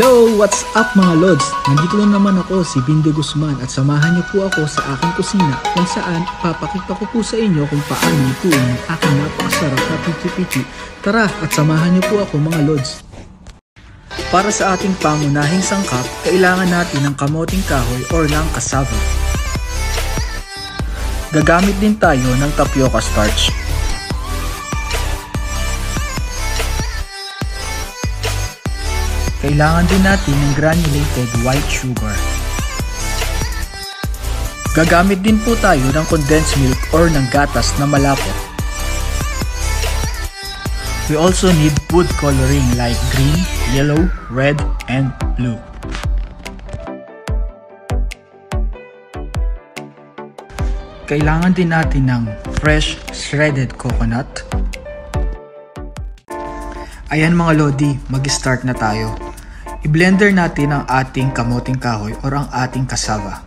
Hello! What's up mga Lods? Nandito lang naman ako, si Bindo Guzman at samahan niyo po ako sa aking kusina kung saan papakita ko po sa inyo kung paano lutuin ang aking napakasarap na pichi-pichi. Tara at samahan niyo po ako mga Lods. Para sa ating pangunahing sangkap, kailangan natin ng kamoting kahoy or ng cassava. Gagamit din tayo ng tapioca starch. Kailangan din natin ng granulated white sugar. Gagamit din po tayo ng condensed milk or ng gatas na malapot. We also need food coloring like green, yellow, red, and blue. Kailangan din natin ng fresh shredded coconut. Ayan mga Lodi, mag-start na tayo. I-blender natin ang ating kamoting kahoy or ang ating cassava.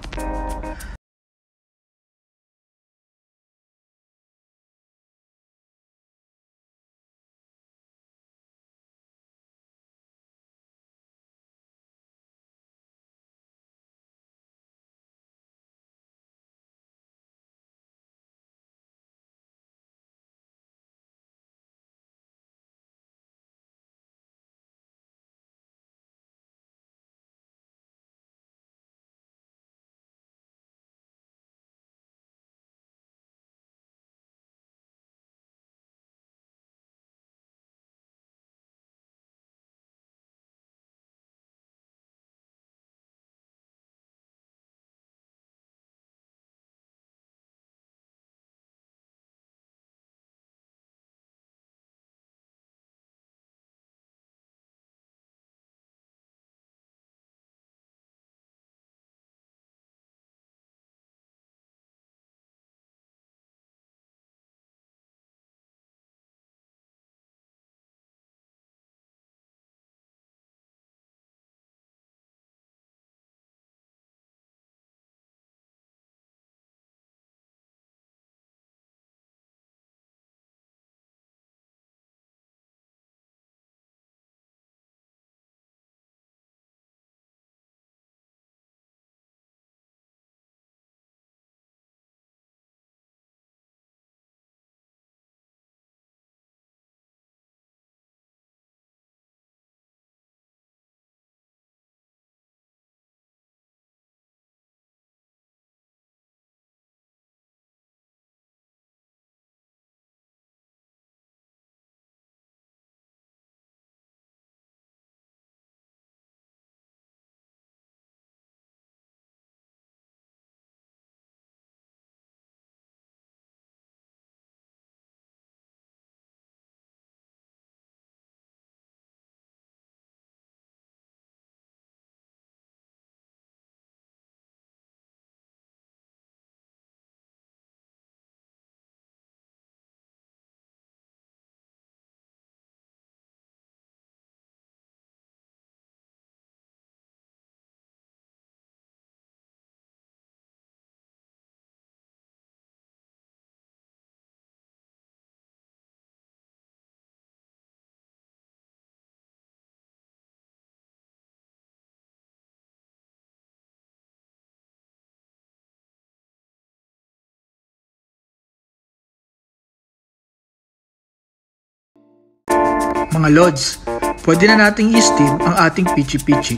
Mga Lods, pwede na nating i-steam ang ating pichi-pichi.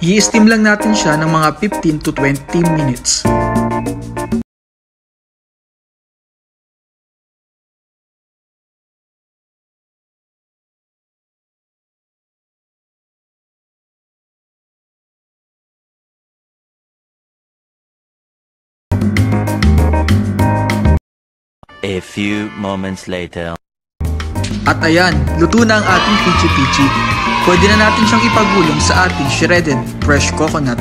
I-steam lang natin siya ng mga 15 to 20 minutes. A few moments later. At ayan, luto na ang ating pichi-pichi. Pwede na natin siyang ipagulong sa ating shredded fresh coconut.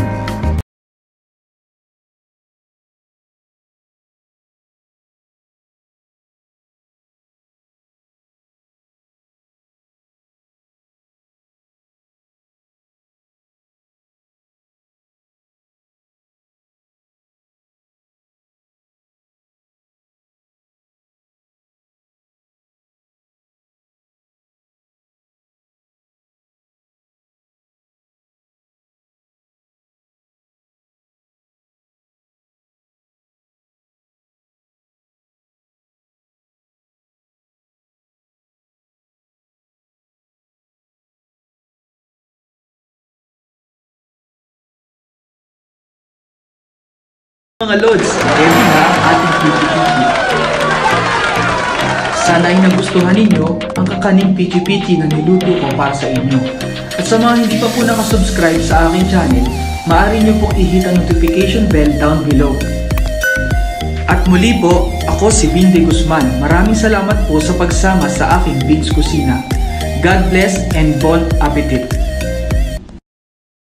Mga Lods, ready na ang ating pichi-pichi. Sana ay nagustuhan ninyo ang kakaning pichi-pichi na niluto ko para sa inyo. At sa mga hindi pa po nakasubscribe sa aking channel, maaari nyo pong i-hit ang notification bell down below. At muli po, ako si Bindy Guzman. Maraming salamat po sa pagsama sa aking Bin's Kusina. God bless and bon appetit!